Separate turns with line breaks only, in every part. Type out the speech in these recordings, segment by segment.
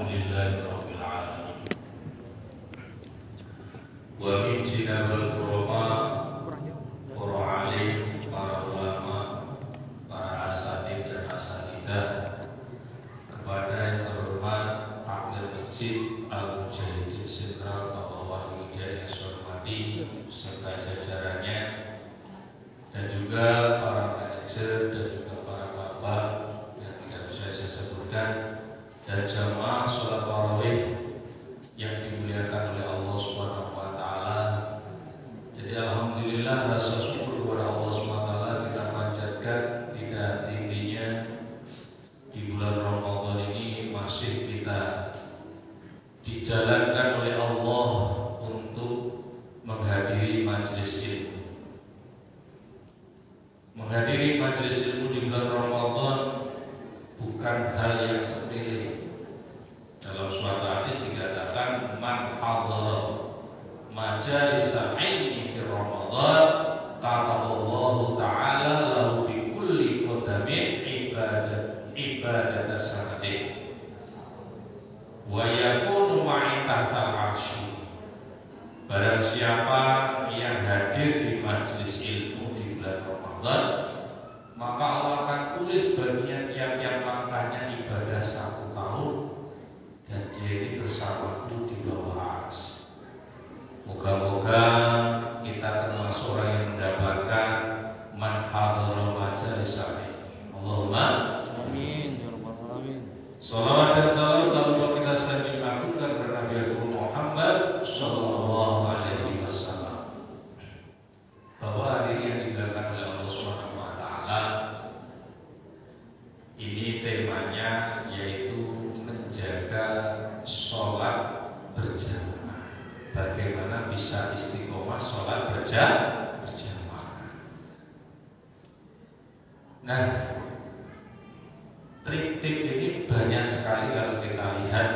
Alhamdulillahirabbil alamin. Wa min jinabul qurama para alim, para ulama, para asatidz dan asatidzah, kepada yang terhormat Takmir Masjid Al-Mujahidin Sentral Bapak Hidayat yang saya hormati serta jajarannya, dan juga para manajer dan juga para bapak yang tidak bisa saya sebutkan, dan jamaah sholat tarawih yang dimuliakan oleh Allah Subhanahu wa taala. Jadi alhamdulillah, rasa syukur kepada Allah Subhanahu wa taala kita panjatkan tidak tingginya di bulan Ramadan ini masih kita dijalankan oleh Allah untuk menghadiri majelis ilmu. Menghadiri majelis ilmu di bulan Ramadan bukan hal yang sepele. Dalam suatu hadis dikatakan, man hadara majalisa ilmi fi Ramadan kataballahu ta'ala lahu bi kulli qadamin ibadat sanatin wa yakunu ma'i tahta arsy. Barang siapa yang hadir di majelis ilmu di bulan Ramadan, maka Allah akan tulis baginya tiap-tiap langkahnya ibadah 1 tahun, dan dia ini bersamaku di bawah arsy. Moga-moga kita termasuk orang yang mendapatkan man hadara majalis ilmi. Allahumma amin ya rabbal alamin. Salawat dan salam selalu kita sering aturkan kepada Nabi Muhammad sallallahu alaihi wasallam. Bahwa hari yang dilakukan oleh Allah Subhanahu wa taala ini temanya yaitu menjaga sholat berjamaah. Bagaimana bisa istiqomah sholat berjamaah. Nah, trik-trik ini banyak sekali kalau kita lihat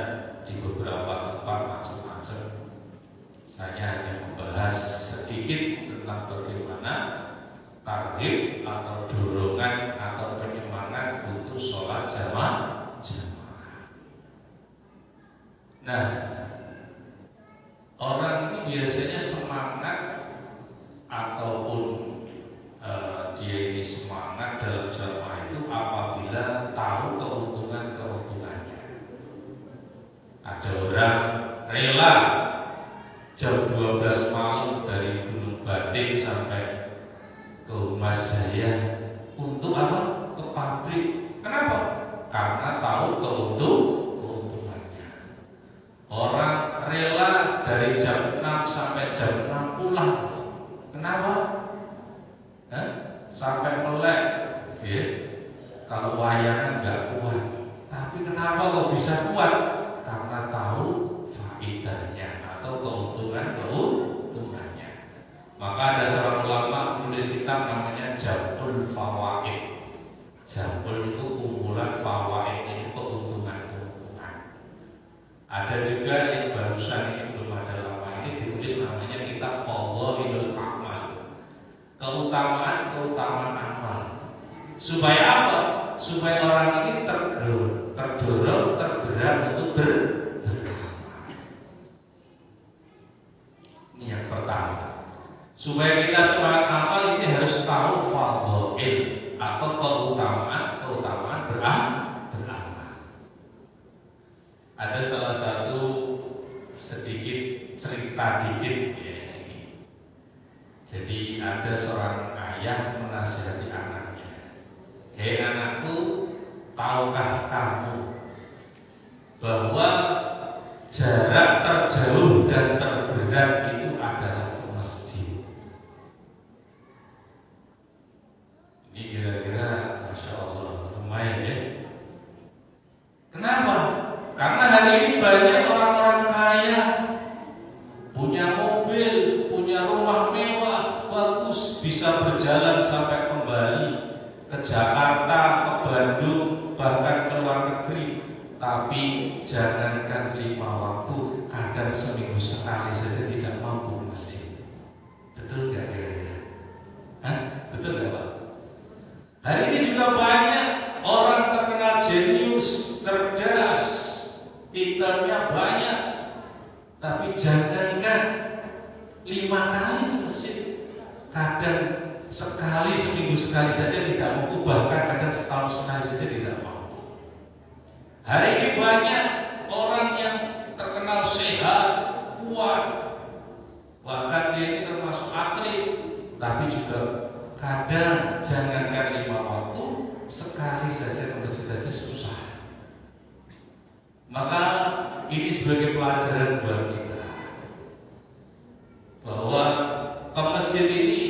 di beberapa tempat macam-macam. Saya hanya membahas sedikit tentang bagaimana tarhib atau dorongan atau penyemangat untuk sholat jamaah. Nah, orang ini biasanya semangat ataupun dia ini semangat dalam jamaah itu apabila tahu keuntungannya. Ada orang rela jam 12 malam dari Gunung Batik sampai ke Humas Jaya untuk apa? Ke pabrik. Kenapa? Karena tahu keuntungannya. Orang rela dari jam 6 sampai jam 6 pulang. Kenapa? Sampai melek, ya. Kalau wayangan nggak kuat. Tapi kenapa kok bisa kuat? Karena tahu faedahnya atau keuntungannya. Maka ada seorang ulama menulis kitab namanya Jam'ul Fawaid. Jam'ul itu kumpulan, fawaid itu keuntungan. Ada juga yang barusan ini belum ada lama ini ditulis namanya kitab Fadhailul A'mal. Keutamaan amal. Supaya apa? Supaya orang ini terdorong, tergerak untuk beramal. Ini yang pertama. Supaya kita semangat amal ini harus tahu fadhail atau keutamaan beramal. Ada salah satu sedikit cerita dikit ya. Jadi ada seorang ayah menasihati anaknya, hei anakku, tahukah kamu bahwa jarak terjauh dan terberat itu adalah ke masjid? Ini kira-kira Masya Allah lumayan ya. Kenapa? Karena hari ini banyak orang-orang kaya, punya mobil, punya rumah mewah, bagus, bisa berjalan sampai kembali ke Jakarta, ke Bandung, bahkan ke luar negeri. Tapi jangankan 5 waktu, kadang seminggu sekali saja tidak mampu ke masjid. Betul nggak kira-kira? Betul nggak Pak? Hari ini juga banyak orang terkenal jenius, cerdas, titelnya banyak, tapi jangankan 5 kali ke masjid, kadang sekali, seminggu sekali saja tidak mau, bahkan kadang setahun sekali saja tidak mau. Hari ini banyak orang yang terkenal sehat, kuat, bahkan dia ini termasuk atlet, tapi juga kadang jangankan 5 waktu, sekali saja ke masjid saja susah. Maka ini sebagai pelajaran buat kita bahwa ke masjid ini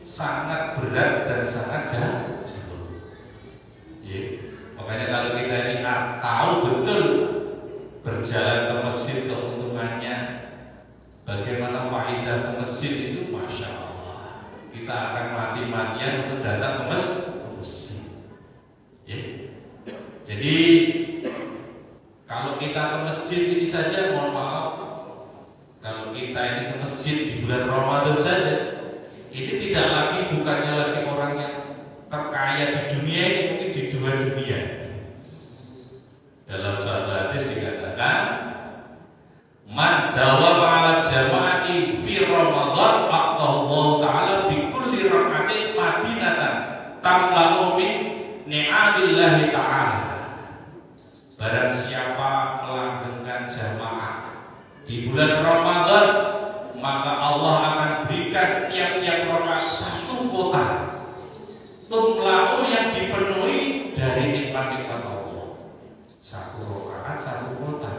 sangat berat dan sangat jauh. Ya. Makanya kalau kita ini tahu betul berjalan ke masjid keuntungannya, bagaimana faedah ke masjid itu, masya Allah, kita akan mati-matian untuk datang ke masjid. Ya. Jadi kalau kita ke masjid ini saja, mohon maaf, kalau kita ini ke masjid di bulan Ramadan saja, ini tidak lagi, bukannya lagi orang yang terkaya di dunia ini, mungkin di 2 dunia. Dalam suatu hadis dikatakan, man dawama ala jama'ati fi Ramadan aqallahu ta'ala bi kulli rak'atin madinatan tamla'u min ni'amillahi ta'ala. Barang siapa melanggengkan jamaah di bulan Ramadan, maka Allah akan berikan tiap-tiap rakaat 1 kota, tumlau yang dipenuhi dari nikmat-nikmat Allah. 1 rakaat 1 kota.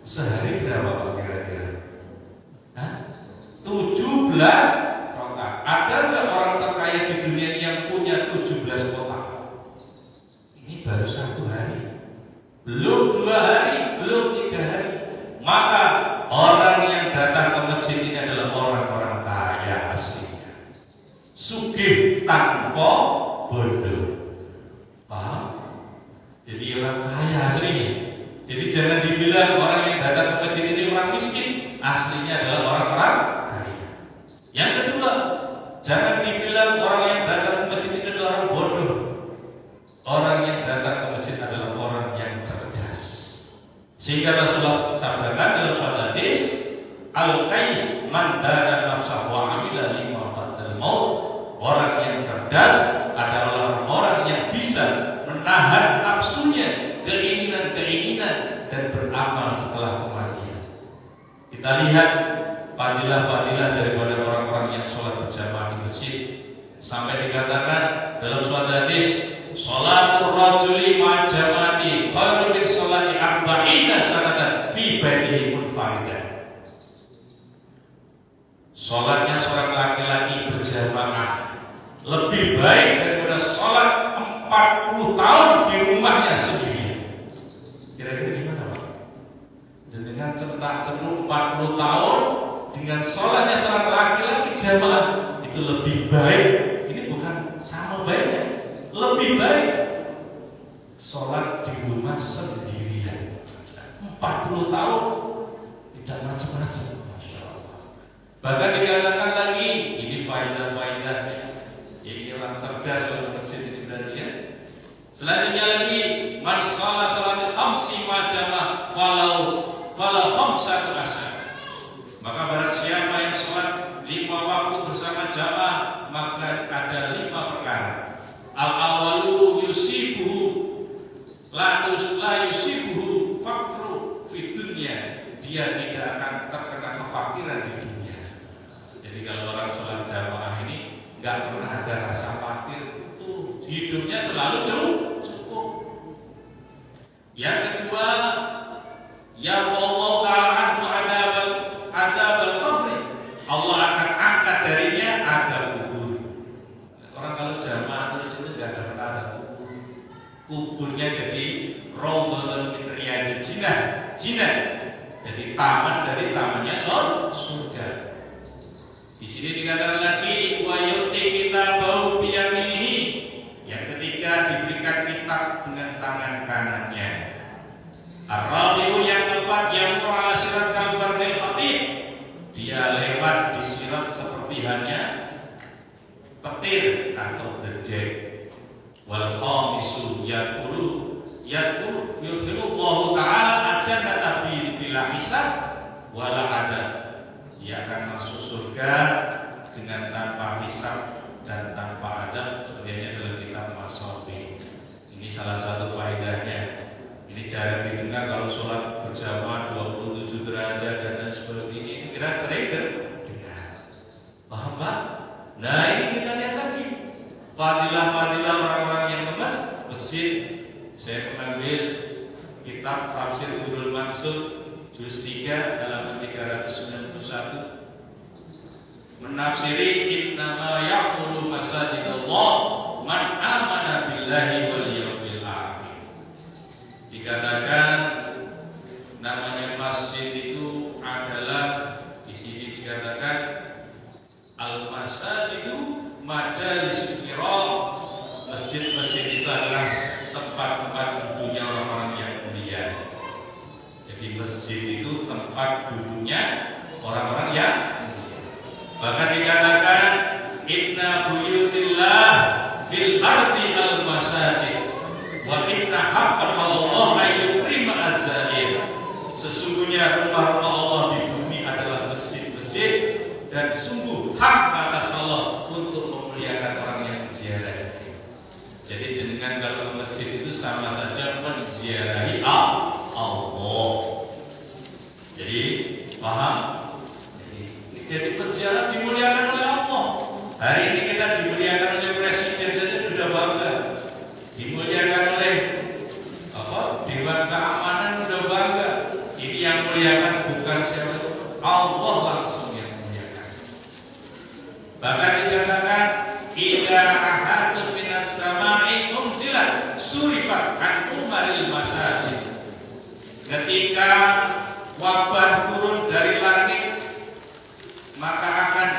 Sehari berapa Pak kira-kira? 17 rakaat. Ada nggak orang terkaya di dunia ini yang punya 17 kota? Ini baru 1 hari, belum 2 hari, belum 3 hari. Maka orang yang datang ke masjid ini adalah orang-orang kaya aslinya, sugih tanpa bodoh. Paham? Jadi orang kaya aslinya. Jadi jangan dibilang orang yang datang ke masjid ini orang miskin, aslinya adalah orang-orang kaya. Yang kedua, jangan dibilang orang yang datang ke masjid ini adalah orang bodoh. Orang yang datang ke masjid adalah orang yang cerdas. Sehingga Rasulullah sabdakan dalam suatu hadis, al-qais man dana nafsahu wa amila lima ba'dal maut. Orang yang cerdas adalah orang yang bisa menahan nafsunya, keinginan-keinginan, dan beramal setelah kematian. Kita lihat fadilah-fadilah daripada orang-orang yang sholat berjamaah di masjid. Sampai dikatakan dalam suatu hadis, sholatul rajuli ma'a jama'ati khairu min sholati arba'ina sanatan fi baitihi munfaridan. Sholatnya seorang laki-laki berjamaah lebih baik daripada sholat 40 tahun di rumahnya sendiri. Kira-kira gimana Pak? Dengan cetak-cetuk 40 tahun dengan sholatnya seorang laki-laki jamaah itu lebih baik. Ini bukan sama baiknya, lebih baik sholat di rumah sendirian 40 tahun, tidak macam-macam. Masya Allah. Bahkan dikatakan lagi, ini faedah-faedahnya. Ini orang cerdas kalau masjid ini berarti ya. Selanjutnya lagi, man sholat salatul khamsi majamah falau khamsatu asyar. Maka barang siapa yang sholat 5 waktu bersama jamaah, maka ada 5 perkara. Al-awalu yusibuhu la yusibuhu fakru fi dunya. Dia tidak akan terkena kefakiran di dunia. Jadi kalau orang sholat jamaah ini nggak pernah ada rasa fakir, itu hidupnya selalu cukup. Yang kedua, ya Allah ta'ala anhu adabal qabri. Allah akan angkat darinya adab kubur. Orang kalau jamaah terus itu nggak dapat adab kubur. Kuburnya jadi raudhatun min riyadil jinnah. Jadi taman dari tamannya surga. Di sini dikatakan lagi wa yuti kitabahu bi yaminihi. Yang ketiga diberikan kitab dengan tangan kanannya. Ar-rabi'u yang keempat yang ala sirat kalbaril fatih. Dia lewat di sirat seperti hanya petir atau bedek. Wal khamisu yadkhulu yudkhilullahu ta'ala al-jannata hisab wala adab. Dia akan masuk surga dengan tanpa hisab dan tanpa adab, sebenarnya dalam kitab Masofi. Ini salah satu faedahnya. Ini jarang didengar kalau sholat berjamaah 27 derajat dan lain sebagainya. Itu kira sering dengar. Paham Pak? Nah ini kita lihat lagi fadilah-fadilah orang-orang yang ke masjid. Saya mengambil kitab Tafsir Nurul Mansur juz 3 halaman 391 menafsiri innama ya'muru masajidallah man amana billahi wal yawmil akhir. Dikatakan namanya masjid itu adalah, di sini dikatakan al-masajidu majalisul kiram. Masjid-masjid itu adalah tempat-tempat duduknya orang-orang yang mulia. Jadi masjid itu tempat duduknya orang-orang yang mulia. Bahkan dikatakan inna buyutillah bil ardi al masajid wa inna haqqan Allah ayyukrima az-zair. Sesungguhnya rumah-rumah Allah di bumi adalah masjid-masjid, dan sungguh hak atas Allah untuk memuliakan orang yang ziarah. Jadi dengan kalau masjid itu sama saja menziarahi Allah. Jadi paham? Jadi berziarah dimuliakan oleh Allah. Hari ini kita dimuliakan oleh presiden saja sudah bangga. Dimuliakan oleh Dewan Keamanan sudah bangga. Ini yang muliakan bukan siapa, Allah langsung yang muliakan. Bahkan dikatakan idza ahadun minas sama'i unzilat surifat an umaril masajid. Ketika wabah turun dari langit, maka akan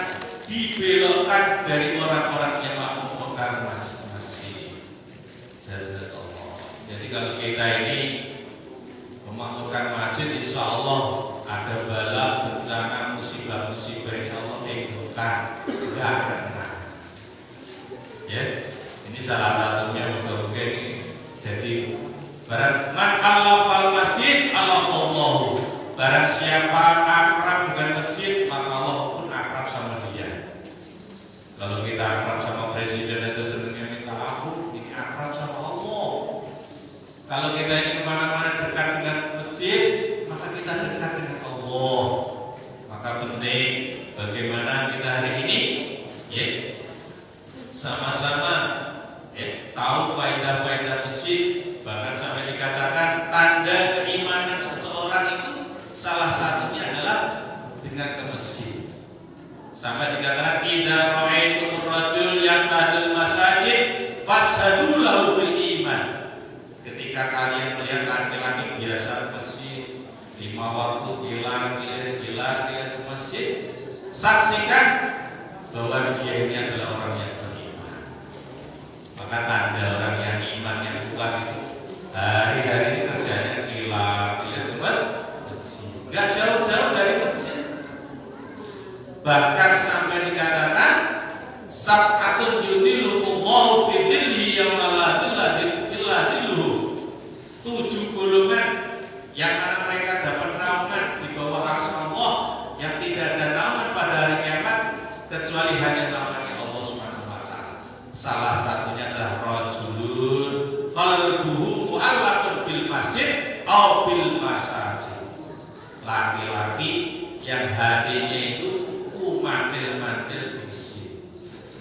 dibelokkan dari orang-orang yang memegang masjid. Jazakallah. Jadi kalau kita ini memakmurkan masjid, insya Allah ada bala, bencana, musibah-musibah ini Allah tinggalkan, enggak kena. Ya, ini salah satunya moga-moga ini. Jadi barang man Allah fal masjid Allah. Barang siapa akrab dengan masjid, maka Allah pun akrab sama dia. Kalau kita akrab sama presiden aja senangnya minta ampun, ini akrab sama Allah. Kalau kita ini kemana-mana dekat dengan masjid, maka kita dekat dengan Allah. Maka penting bagaimana kita hari ini, ya, sama-sama tahu faedah-faedah masjid. Bahkan sampai dikatakan tanda keimanan seseorang itu salah satunya adalah dengan ke masjid. Sampai dikatakan idza ra'aitumur rajul yantadul masajid fashhadu lahu bil iman. Ketika kalian melihat laki-laki biasa ke masjid 5 waktu hilang ke masjid, saksikan bahwa dia ini adalah orang yang beriman. Maka tanda orang yang iman yang kuat itu hari-hari kerjanya hilang ke masjid. Gak jauh-jauh dari masjid. Bahkan sampai dikatakan sab'atun yudhilluhumullahu fi dhillihi yawma la dhilla illa dhilluhu. 7 golongan yang mana mereka dapat naungan di bawah arsy Allah, yang tidak ada naungan pada hari kiamat kecuali hanya naungannya Allah Subhanahu wa taala. Salah satunya adalah rajulun qalbuhu mu'allaqun bil masjid aw bil masajid. Laki-laki yang hatinya itu mantil-mantil di masjid.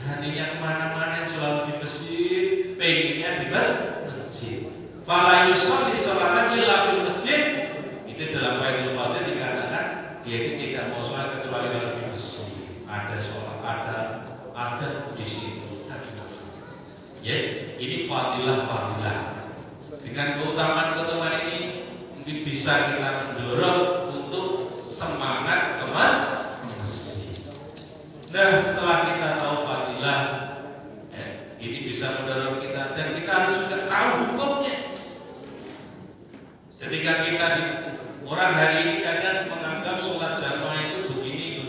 Hatinya kemana-mana, selalu di masjid, pengennya di masjid. Fala yusolli sholatan illa fil masjid. Itu dalam Fathul Qadir dikatakan dia itu tidak mau sholat kecuali kalau di masjid. Ada sholat, ada di situ. Ya, ini fadilah-fadilah. Dengan keutamaan-keutamaan ini mungkin bisa kita mendorong untuk semangat ke masjid. Dan setelah kita tahu fadilah, ini bisa mendorong kita, dan kita harus juga tahu hukumnya. Ketika kita orang hari ini kadang menganggap sholat jamaah itu begini,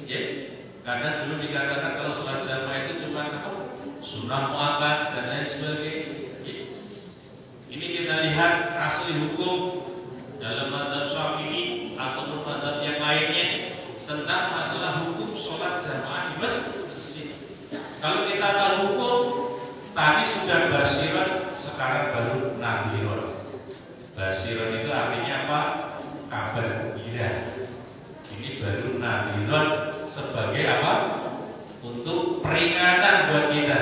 ya. Karena dulu dikatakan kalau sholat jamaah itu cuma sunnah muakkad dan lain sebagainya. Ya. Ini kita lihat asli hukum dalam mazhab Syafi'i Basiron itu artinya apa? Kabar gembira. Ini baru nadhiron sebagai apa? Untuk peringatan buat kita.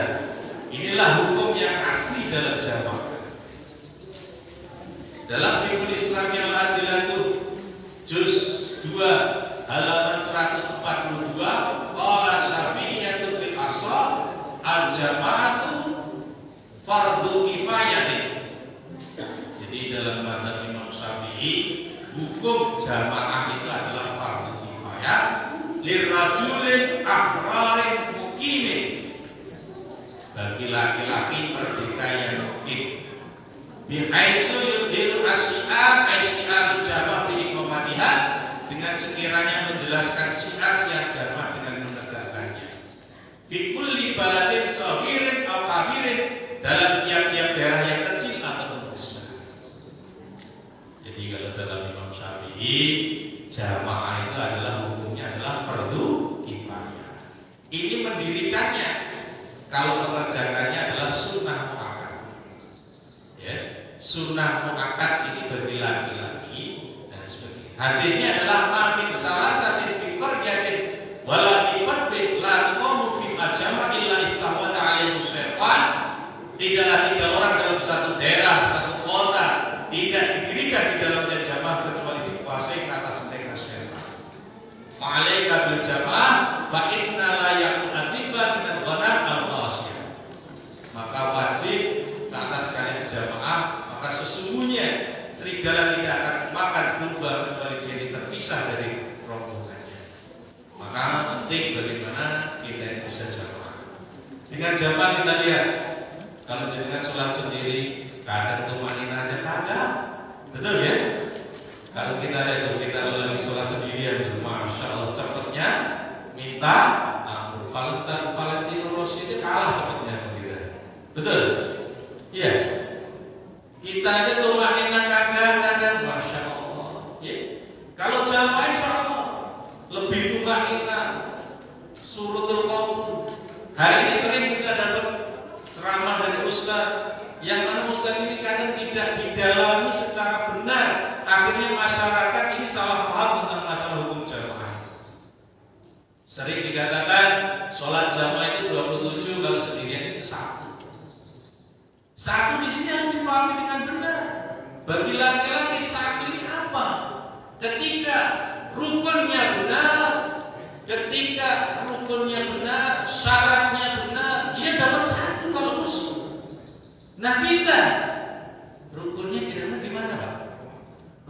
Inilah hukum yang asli dalam jamaah. Dalam Fiqhul Islam yang Adilatu juz 2 halaman 142, qala Syafi'iyatu fil asal al-jama'atu fardhu kifayatin. Jadi dalam mazhab Imam Syafi'i, hukum jamaah itu adalah fardhu kifayah lirrajulin ahrarin muqimin, bagi laki-laki merdeka yang mukim, bihaitsu yudhiru asyiar jamaah bi iqamatiha, dengan sekiranya menjelaskan syiar jamaah dengan menegakkannya. Fi kulli baladin saghirin aw kabirin, dalam tiap-tiap daerah yang kecil atau besar. Jadi kalau dalam Imam Syafi'i, jamaah itu adalah hukumnya adalah fardhu kifayah. Ini mendirikannya, kalau mengerjakannya adalah sunnah muakkad. Ya, sunnah muakkad ini bagi laki-laki dan sebagainya. Hadisnya adalah amin salah satu fikr yakin wala fikr la tuqamu fi ajama illa istahwata alaihi syaitan. Tidaklah tiga orang dalam satu daerah, satu kota tidak didirikan di dalamnya jamaah kecuali dikuasai ke atas mereka syaitan. Ma'alaika bil jamaah fa inna la yaqudiba min al-ghanam al-qasiyah. Maka wajib ke atas kalian jamaah, maka sesungguhnya serigala tidak akan makan domba kecuali dia terpisah dari rombongannya. Maka penting bagaimana kita bisa jamaah. Dengan jamaah kita lihat, kalau jenengan sholat sendiri, kadang tumanina aja kadang, betul ya? Kalau kita lihat kita lagi sholat sendirian, masya Allah cepatnya minta ampun. Valentino Rossi itu kalah cepatnya kita, betul? Iya. Kita aja tumanina kadang, masya Allah. Ya. Kalau jamaah insya Allah lebih tumanina, surutul qaul. Hari ini sering kita dapat ceramah dari ustaz, yang mana ustaz ini kadang tidak didalami secara benar, akhirnya masyarakat ini salah paham tentang masalah hukum jamaah. Sering dikatakan sholat jamaah itu 27, kalau sendirian itu 1. Satu di sini harus dipahami dengan benar. Bagi laki-laki 1 ini apa? Ketika rukunnya benar, syaratnya benar, dia dapat 1 kalau musuh. Nah kita rukunnya kira-kira gimana, Pak?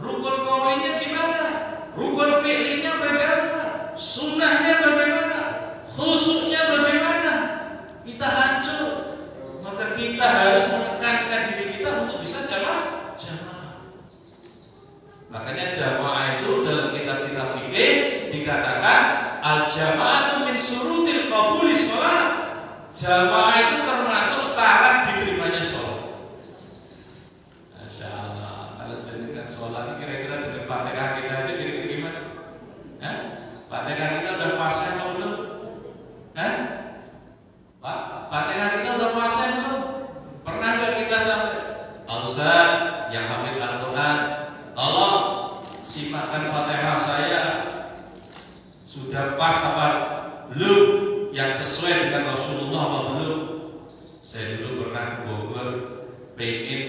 Rukun qaulinya gimana? Rukun fi'linya bagaimana? Sunnahnya bagaimana? Khusyuknya bagaimana? Kita hancur. Maka kita harus menekankan diri kita untuk bisa jamaah. Makanya jamaah itu dalam kitab-kitab fikih dikatakan al-jama'atu min syurutil qabuli shalah. Jamaah itu termasuk syarat diterimanya sholat. Masya Allah. Kalau jenengan sholat kira-kira dengan Fatihah kita aja kira-kira gimana? Fatihah kita udah fase atau belum? Pak, Fatihah kita udah fase belum? Pernah nggak kita sampai Ustaz yang hafid Al-Quran, tolong simakkan Fatihah saya sudah pas apa belum, yang sesuai dengan Rasulullah apa belum? Saya dulu pernah ke Bogor, pengen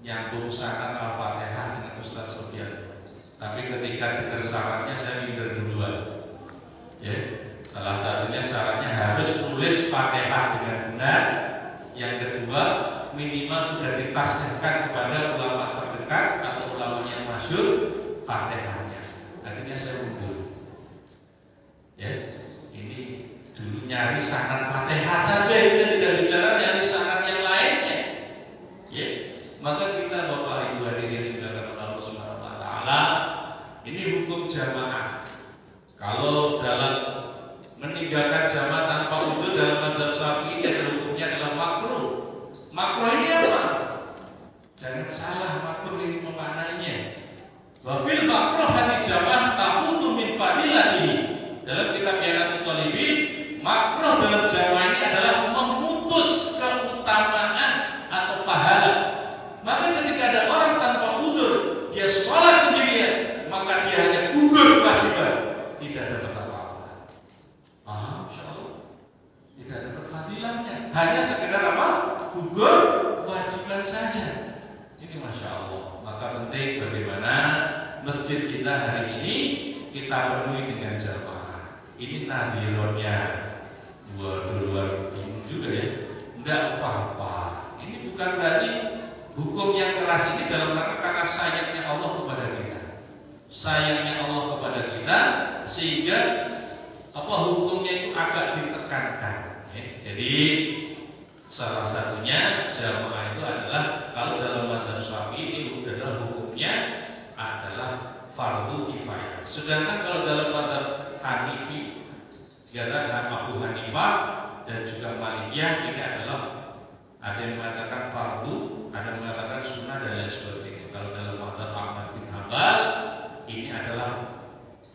nyambung sanad Al-Fatihah dengan Ustaz Sofyan, tapi ketika dengar syaratnya saya minder duluan. Ya, salah satunya syaratnya harus tulis Fatihah dengan benar. Yang kedua, minimal sudah ditasbihkan kepada ulama terdekat atau ulama yang masyhur Fatihahnya. Akhirnya saya mundur. Ya, ini dulu nyari sanad Fatihah saja, saya tidak bicara nyari sanad yang lainnya. Ya, maka kita Bapak Ibu hadirin dimuliakan Allah Subhanahu wa taala, ini hukum jamaah. Kalau dalam meninggalkan jamaah tanpa wudu dalam mazhab Syafi'i, hukumnya adalah makruh. Makruh ini apa? Jangan salah, makruh ini memaknainya. Wa fil makruh hadi jamaah tafutu min fadilatihi. Dalam kitab Yanatul Talibin, makruh dalam jamaah ini adalah memutus keutamaan atau pahala. Maka kewajiban, tidak dapat apa-apa. Masya Allah, tidak dapat fadilahnya, hanya sekedar apa? Gugur kewajiban saja. Ini Masya Allah. Maka penting bagaimana masjid kita hari ini kita penuhi dengan jamaah. Ini nadironnya. Dua bingung juga ya. Enggak apa-apa. Ini bukan berarti hukum yang keras ini dalam rangka karena sayangnya Allah kepada kita. Sayangnya Allah kepada kita sehingga hukumnya itu agak ditekankan. Jadi salah satunya jamaah itu adalah kalau dalam mazhab Syafi'i ini adalah hukumnya adalah fardu kifayah. Sedangkan kalau dalam mazhab Hanafi dikatakan Abu Hanifah dan juga Malikiyah ini adalah ada yang mengatakan fardu, ada yang mengatakan sunnah dan lain sebagainya. Kalau dalam mazhab Ahmad bin Hanbal ini adalah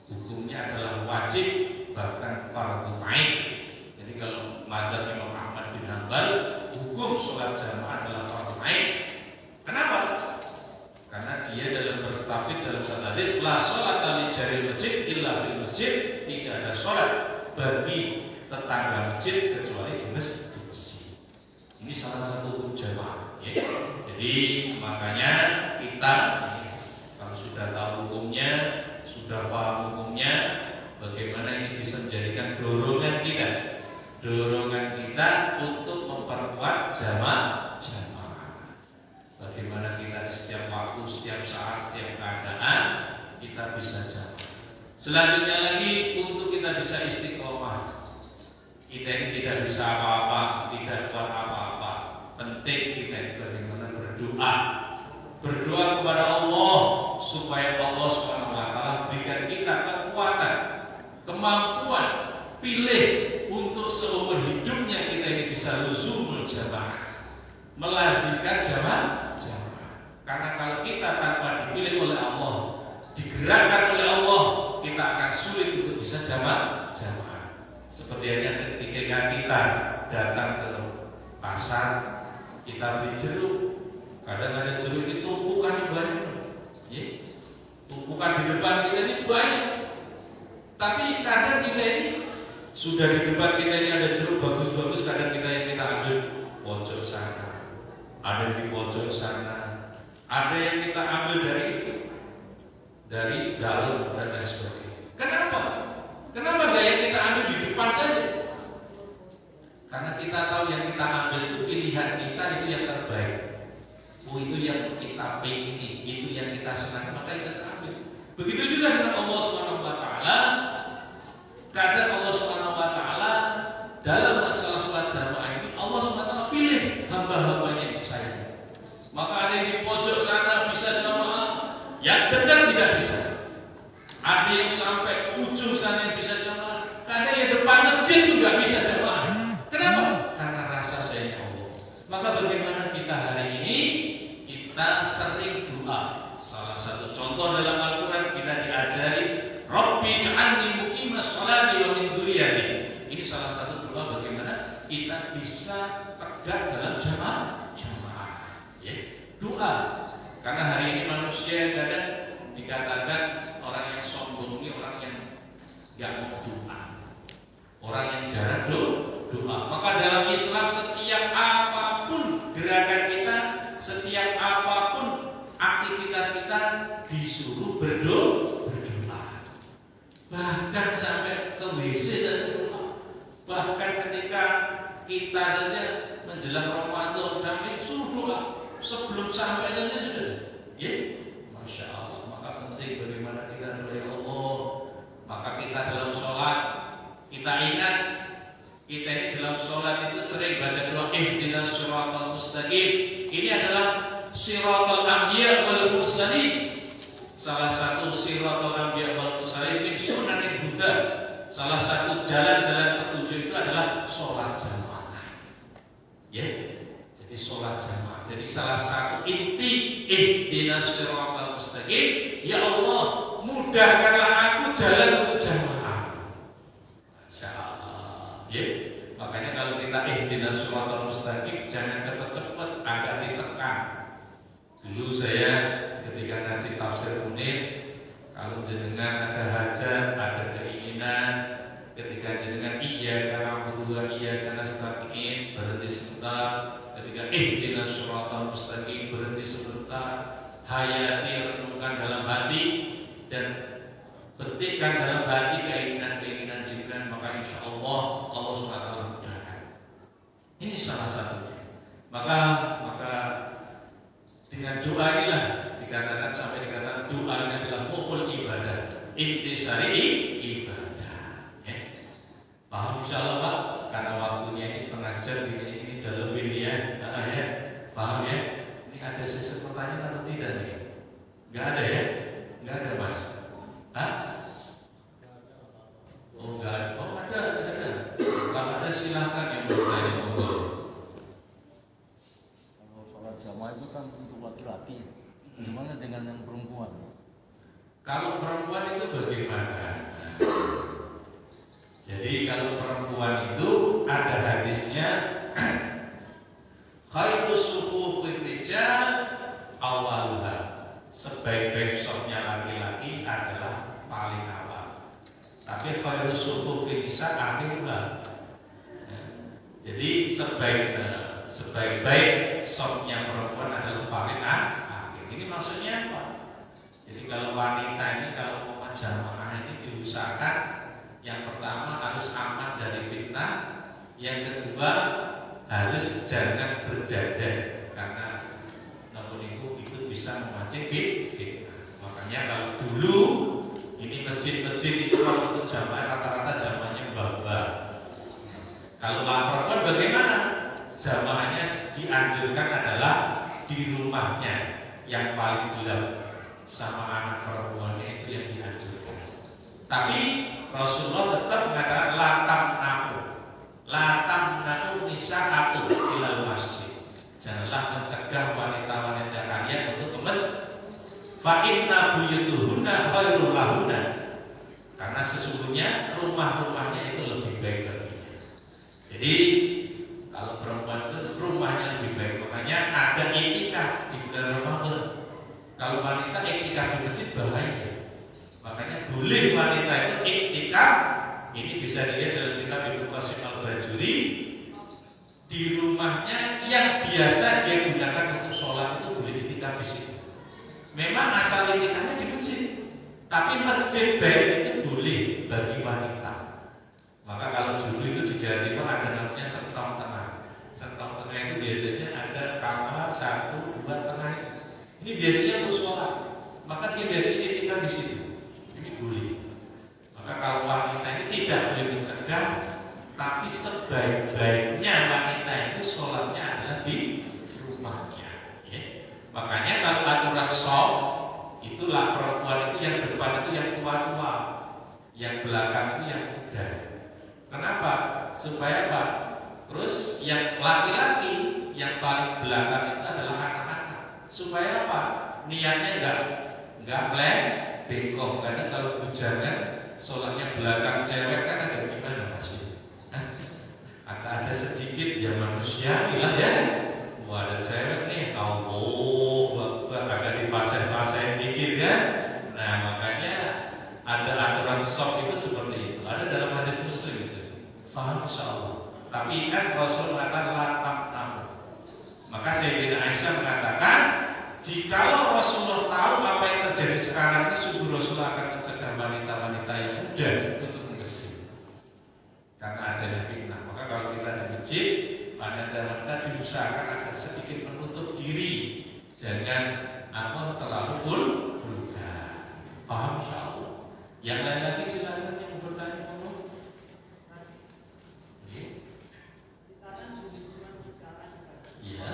hukumnya adalah wajib bahkan fardu ain. Jadi kalau mazhab Imam Ahmad bin Hanbal hukum sholat jamaah adalah fardu ain. Kenapa? Karena dia dalam bertabik dalam satu hadis la sholat li jaril masjid illa fil masjid, tidak ada sholat bagi tetangga masjid kecuali di masjid. Ini salah satu hukum jamaah. Ya. Jadi makanya kita kalau sudah tahu hukumnya, sudah paham hukumnya, bagaimana ini bisa menjadikan dorongan kita untuk memperkuat jamaah. Bagaimana kita di setiap waktu, setiap saat, setiap keadaan kita bisa jamaah. Selanjutnya lagi untuk kita bisa istiqomah. Kita ini tidak bisa apa-apa, tidak kuat apa-apa. Penting kita itu bagaimana berdoa kepada Allah supaya Allah SWT berikan kita kekuatan, kemampuan, pilih untuk seumur hidupnya kita ini bisa luzumul jamaah, melazimkan jamaah. Karena kalau kita tanpa dipilih oleh Allah, digerakkan oleh Allah, kita akan sulit untuk bisa jamaah. Seperti hanya ketika kita datang ke pasar, kita beli jeruk, kadang ada jeruk ini tumpukan banyak, tumpukan di depan kita ini banyak. Tapi kadang kita ini sudah di depan kita ini ada jeruk bagus-bagus, kadang kita ambil pojok sana, ada di pojok sana, ada yang kita ambil dari dalam dan lain sebagainya. Kenapa gak yang kita ambil di depan saja? Karena kita tahu yang kita ambil itu pilihan kita itu yang terbaik. Itu yang kita pengen, itu yang kita senang, maka kita ambil. Begitu juga dengan Allah Subhanahu wa taala. Kadang Allah Subhanahu wa taala dalam masalah sholat jamaah ini Allah Subhanahu wa taala pilih hamba-hambanya yang disayang. Maka ada yang di pojok sana bisa jamaah, yang dekat tidak bisa. Ada yang sampai ujung sana yang bisa jamaah, kadang yang depan masjid juga bisa jamaah. Kenapa? Karena rasa sayang Allah. Maka bagaimana kita hari ini kita sering doa. Salah satu contoh dalam Al-Quran kita diajari Rabbi ja'alni muqimas sholati wa min dzurriyyati. Ini salah satu doa bagaimana kita bisa tegak dalam jamaah. Ya, doa. Karena hari ini manusia kadang dikatakan orang yang sombong ini orang yang gak mau doa, orang yang jarang doa. Maka dalam Islam setiap apapun gerakan kita, setiap apapun aktivitas kita disuruh berdoa. Bahkan sampai ke WC saja doa. Bahkan ketika kita saja menjelang Ramadan kami suruh doa. Sebelum sampai saja sudah. Ya, Masya Allah. Maka penting bagaimana kita oleh Allah. Maka kita dalam sholat kita ingat, kita ini dalam sholat itu sering baca doa ihdinas siratal mustaqim. Ini adalah siratal anbiya wal mursalin. Salah satu siratal anbiya wal mursalin min sunanil huda. Salah satu jalan-jalan petunjuk itu adalah sholat jamaah. Ya, jadi sholat jamaah. Jadi salah satu inti ihdinas siratal mustaqim, ya Allah mudahkanlah aku jalan untuk jamaah. Masya Allah. Ya, makanya kalau kita ihdinas siratal mustaqim jangan cepat-cepat, agak ditekan. Dulu saya ketika ngaji tafsir Munir, Kalau jenengan ada hajat, ada keinginan, ketika jenengan iya karena berdua iya karena nasta'in berhenti sebentar, ketika ihdinas shiratal mustaqim berhenti sebentar, hayati renungkan dalam hati dan petikkan dalam hati keinginan-keinginan jenengan, maka insya Allah Allah SWT mudahkan. Ini salah satunya. Maka dengan doa inilah dikatakan sampai dikatakan doa ini adalah pokok ibadah, intisari ibadah. Paham insyaallah Pak? Karena waktunya ini setengah jam ini udah lebih nih ya. Ya. Paham ya? Ini ada sesi pertanyaan atau tidak nih? Enggak ada ya? Enggak ada Mas. Hah? Oh enggak ada. Oh ada. Kalau ada silakan yang bertanya.
Kalau sholat jamaah itu kan untuk laki-laki. Gimana dengan yang perempuan?
Kalau perempuan itu bagaimana? Jadi kalau perempuan itu ada hadisnya khairu sufufir rijal awwaluha. Sebaik-baik safnya laki-laki adalah paling awal. Tapi khairu sufufir nisa akhirnya. Jadi sebaik-baik safnya perempuan adalah paling akhir. Ini maksudnya apa? Jadi kalau wanita ini kalau mau jamaah ini diusahakan yang pertama harus aman dari fitnah, yang kedua harus jangan berdandan karena namun itu bisa memancing fitnah. Makanya kalau dulu ini masjid-masjid itu kalau untuk jamaah rata-rata jamaahnya mbah-mbah. Kalau perempuan bagaimana? Jamaahnya dianjurkan adalah di rumahnya. Yang paling gelap sama anak perempuannya itu yang dianjurkan. Tapi Rasulullah tetap mengatakan latam naku nisa'atu ilal masjid. Janganlah mencegah wanita-wanita kalian untuk ke masjid. Fa inna buyutuhunna khairul lahunna. Karena sesungguhnya rumah-rumahnya itu lebih baik baginya. Jadi kalau perempuan itu rumahnya lebih baik. Makanya ada iktikaf di bulan Ramadan. Kalau wanita iktikaf di masjid bahaya. Makanya boleh wanita itu iktikaf. Ini bisa dilihat dalam kitab Ibnu Qasim Al-Bajuri. Di rumahnya yang biasa dia gunakan untuk sholat itu boleh iktikaf di situ. Memang asal iktikafnya di masjid, tapi masjid baik itu boleh bagi wanita. Maka kalau dulu itu di Jawa Timur ada namanya sentong tengah. Sentong tengah itu biasanya ada kamar 1, 2 tengah. Ini biasanya untuk sholat. Maka dia biasanya iktikaf di situ. Ini boleh. Maka kalau wanita ini tidak boleh mencegah, tapi sebaik-baiknya wanita itu sholatnya adalah di rumahnya. Ya. Makanya kalau aturan shop itulah perempuan itu yang depan itu yang tua-tua, yang belakang itu yang muda. Kenapa? Supaya apa? Terus yang laki-laki yang paling belakang itu adalah anak-anak. Supaya apa? Niatnya enggak bengkok. Karena kalau bujangan sholatnya belakang cewek kan ada gimana masih? Ada sedikit ya manusia bilang ya. Wah ada cewek nih, agak dipasang dikit ya. Nah makanya ada aturan shop itu seperti itu. Ada dalam hadis Muslim itu. Paham insyaallah. Tapi kan Rasul mengatakan latam namu. Maka Sayyidina Aisyah mengatakan, jikalau Rasulullah tahu apa yang terjadi sekarang ini, sungguh Rasulullah akan mencegah wanita-wanita yang muda untuk ke masjid. Karena adanya fitnah. Maka kalau kita di masjid, wanita-wanita diusahakan agar sedikit menutup diri, jangan terlalu vulgar. Paham insyaallah. Yang lain lagi silakan yang bertanya. Iya.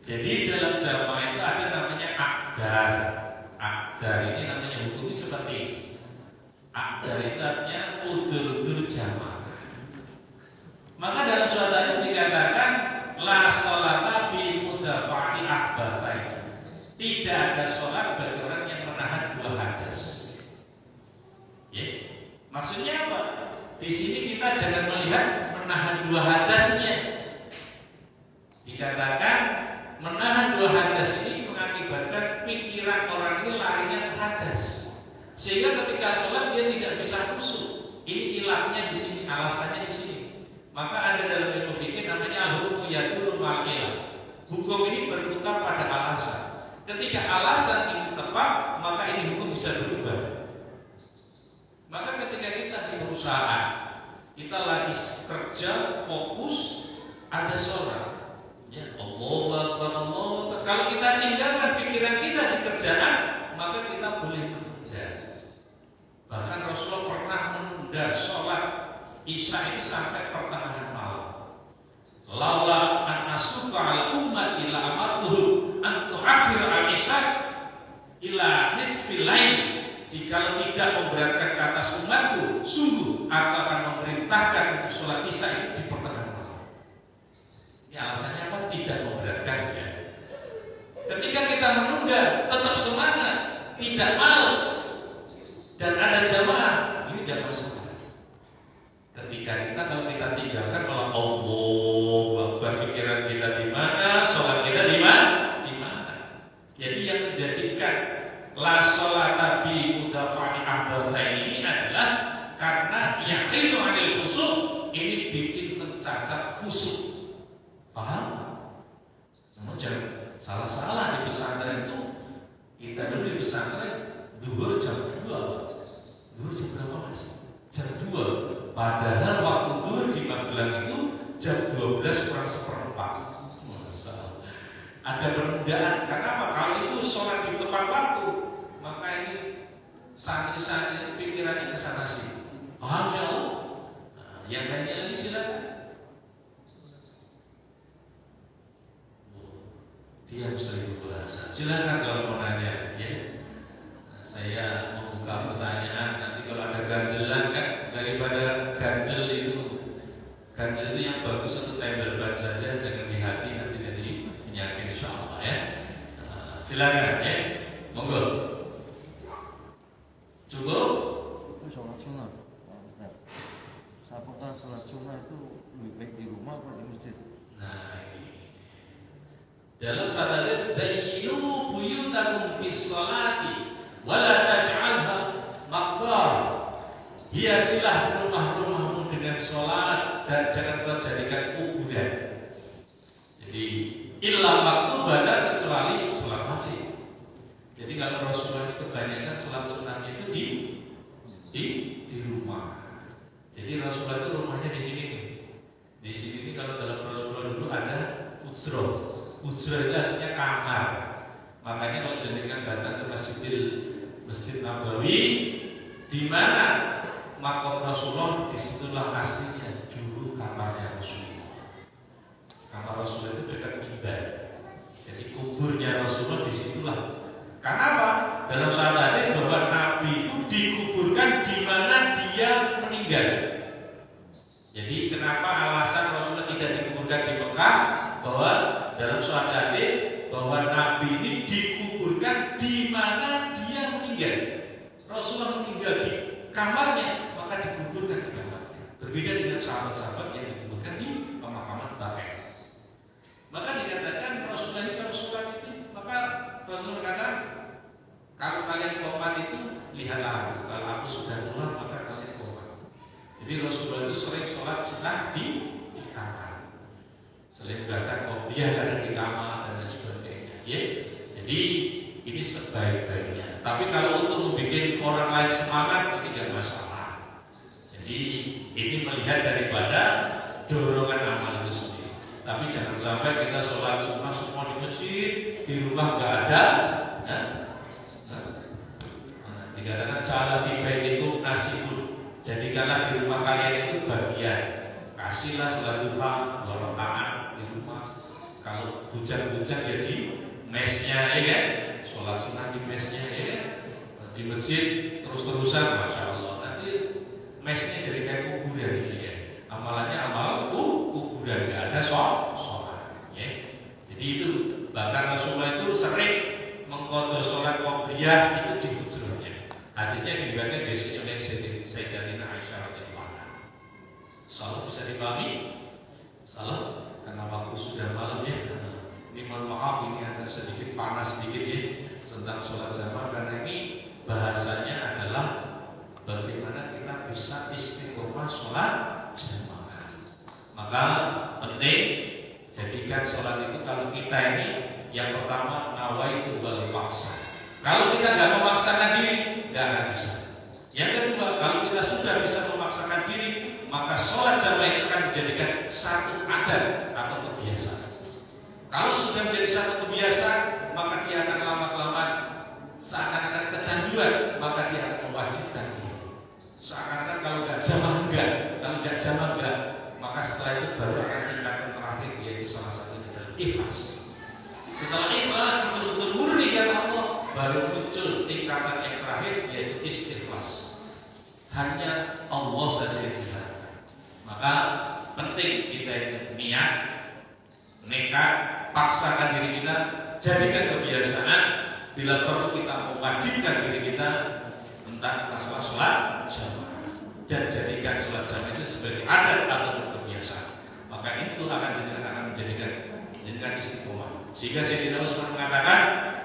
Jadi dalam jamaah itu ada namanya akdar. Akdar ini namanya hukumnya seperti ini. Akdar itu artinya udur-udur jamaah. Maka dalam suatu hadis dikatakan la sholata bi mudafa'ati akbatain. Tidak ada sholat bagi orang yang menahan dua hadas. Ya. Maksudnya apa? Di sini kita jangan melihat menahan dua hadasnya. Dikatakan menahan dua hadas ini mengakibatkan pikiran orang ini larinya ke hadas, sehingga ketika sholat dia tidak bisa khusyuk. Ini ilahnya di sini, alasannya di sini. Maka ada dalam ilmu fikih namanya al-hukmu yadurru ma'al ilah. Hukum ini berputar pada alasan. Ketika alasan ini tepat, maka ini hukum bisa berubah. Maka ketika kita di perusahaan, kita lagi kerja fokus, ada sholat, ya Allahu Akbar, Allahu Akbar. Kalau kita tinggalkan pikiran kita di kerjaan, maka kita boleh menunda. Bahkan Rasulullah pernah menunda sholat Isya itu sampai pertengahan malam. Laula an asuqa ala ummati la amartuhum an tu'akhir al-isya ila nisfil lail. Jika tidak memberatkan ke atas umatku, sungguh aku akan memerintahkan untuk sholat Isya itu di pertengahan malam. Ini alasannya apa? Tidak memberatkan ya. Ketika kita menunda, tetap semangat, tidak malas, dan ada jamaah, ini tidak masalah. Ketika kita kalau kita tinggalkan, kalau Allah pikiran kita di mana, sholat kita di mana, di mana. Jadi yang menjadikan la sholata bi mudafani ahdatain ini adalah karena yakhillu anil khusyuk, ini bikin mencacat khusyuk. Paham? Namun jangan salah-salah di pesantren itu. Kita dulu di pesantren duhur jam 2. Duhur jam berapa mas? Jam 2. Padahal waktu duhur di Magelang itu jam 12 kurang seperempat. Masa ada penundaan. Karena apa? Kalau itu sholat di tepat waktu, maka ini santri-santri pikirannya ke sana sini. Paham jauh? Nah, yang lainnya lagi silakan. Dia bisa berbahasa. Silakan kalau mau nanya, ya. Nah, saya membuka pertanyaan. Nanti kalau ada ganjelan kan, daripada ganjel itu yang bagus untuk tempel ban saja, jangan di hati, nanti jadi penyakit insya Allah ya. Nah, silakan ya, monggo. Cukup?
Sholat sunnah. Apakah sholat sunnah itu lebih baik di rumah atau di masjid?
Nah, dalam satu hadis, zayyinu buyutakum bis sholati wa la taj'alha maqbar. Hiasilah rumah-rumahmu dengan sholat dan jangan kau jadikan kuburan. Jadi illa maktubah, kecuali sholat wajib. Jadi kalau Rasulullah itu kebanyakan sholat sunnah itu di rumah. Jadi Rasulullah itu rumahnya di sini nih. Di sini nih kalau dalam Rasulullah dulu ada ujroh. Ujroh itu aslinya kamar. Makanya kalau jenengan datang ke Masjid Nabawi, di mana makam Rasulullah, disitulah aslinya dulu kamarnya Rasulullah. Kamar Rasulullah itu dekat mimbar. Jadi kuburnya Rasulullah disitulah. Kenapa? Dalam satu hadis bahwa Nabi itu dikuburkan di mana dia meninggal. Jadi kenapa alasan Rasulullah tidak dikuburkan di Mekah? Bahwa dalam suatu hadis bahwa Nabi ini dikuburkan di mana dia meninggal. Rasulullah meninggal di kamarnya, maka dikuburkan di kamarnya. Berbeda dengan sahabat-sahabat yang dikuburkan di pemakaman Baqi'. Maka dikatakan Rasulullah ini kalau sholat itu, maka Rasulullah kata, kalau kalian qomat itu lihatlah, kalau aku sudah keluar maka kalian qomat. Jadi Rasulullah itu sering sholat sunnah di kamar. Selain bahkan kopiah ada di kamar dan lain sebagainya. Ya, jadi ini sebaik-baiknya. Tapi kalau untuk membuat orang lain semangat, ini tidak masalah. Jadi ini melihat daripada dorongan amal itu sendiri. Tapi jangan sampai kita sholat sunnah semua di masjid, di rumah nggak ada. Dikatakan cara tiba itu nasibun. Jadikanlah di rumah kalian itu bagian. Kasihlah sholat duha 2 rakaat di rumah. Kalau hujan-hujan ya di mesnya, ya kan? Sholat sunnah di mesnya, ya kan? Di masjid terus-terusan, masya Allah. Nanti mesnya jadi kayak kuburan di sini. Amalannya amal kuburan, nggak ada sholat. Ya. Jadi itu bahkan Rasulullah itu sering mengqadha sholat qobliyah itu di hujrahnya. Hadisnya diriwayatkan dari Sayyidatina Aisyah radhiyallahu anha. Salah bisa dipahami? Salah karena waktu sudah malam ya. Ini mohon maaf, ini agak sedikit panas sedikit ya tentang sholat jamaah, karena ini bahasanya adalah bagaimana kita bisa istiqomah sholat jamaah. Maka penting jadikan sholat itu, kalau kita ini yang pertama nawaitu wal paksa. Kalau kita nggak memaksakan diri, nggak akan bisa. Yang kedua, kalau kita sudah bisa memaksakan diri, maka sholat jamaah itu akan dijadikan satu adat atau kebiasaan. Kalau sudah menjadi satu kebiasaan, maka dia akan lama-kelamaan seakan-akan kecanduan, maka dia akan mewajibkan diri. Seakan-akan kalau nggak jamaah enggak, kalau nggak jamaah enggak, maka setelah itu baru akan tingkatan terakhir, yaitu salah satunya adalah ikhlas. Setelah ikhlas betul-betul murni kata Allah, baru muncul tingkatan yang terakhir, yaitu istighfar. Hanya Allah saja yang diharapkan. Maka penting kita itu niat, nekat, paksakan diri kita, jadikan kebiasaan. Bila perlu kita mewajibkan diri kita tentang masalah sholat jamaah, dan jadikan sholat jamaah itu sebagai adat atau kebiasaan. Maka itu akan menjadikan istiqomah. Sehingga Sayyidina Utsman mengatakan,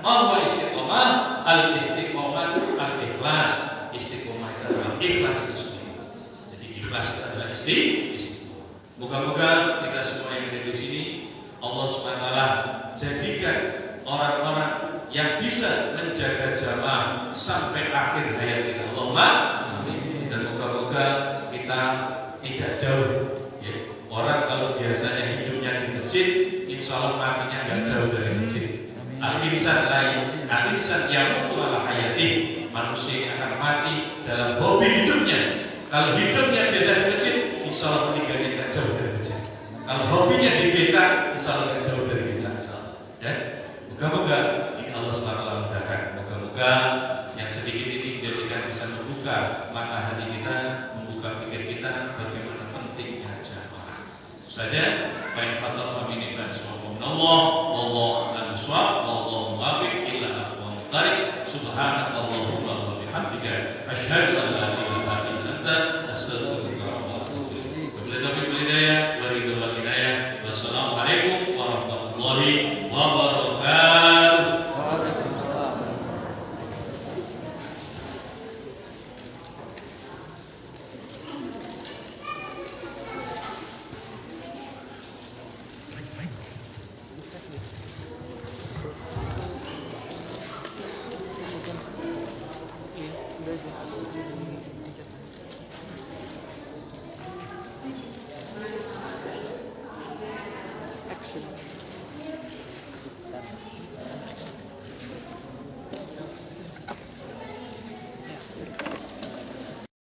"Ma istiqomah, al istiqomah al ikhlas." Istiqomah itu adalah ikhlas itu sendiri. Jadi ikhlas itu adalah istiqomah. Moga-moga kita semua yang ada di sini, Allah SWT jadikan orang-orang yang bisa menjaga jamaah sampai akhir hayat kita. Allahumma amin. Dan moga-moga kita tidak jauh ya. Orang kalau biasanya hidupnya di masjid, insya Allah matinya nggak jauh dari masjid. Al-insan lain, al-insan yang ala hayati. Manusia yang akan mati dalam hobi hidupnya. Kalau hidupnya biasa di masjid, insya Allah meninggalnya nggak jauh dari masjid. Kalau hobinya di becak, insya Allah nggak jauh dari becak. Ya, moga-moga ini Allah SWT mudahkan. Moga-moga yang sedikit ini dijadikan bisa membuka mata hati kita, membuka pikir kita bagaimana pentingnya jamaah. Itu saja. Baik fatwa family dan semua Allah, wallahu a'lam bishawab, wallahu muwaffiq ila aqwamit thariq. Subhanallahumma wa bihamdika asyhadu an la ilaha illa anta astaghfiruka wa atubu ilaik. Wabillahi taufiq wal hidayah wa ridwan wal hidayah. Wassalamualaikum warahmatullahi wabarakatuh.
Waalaikumsalam.
Iya, udah aja.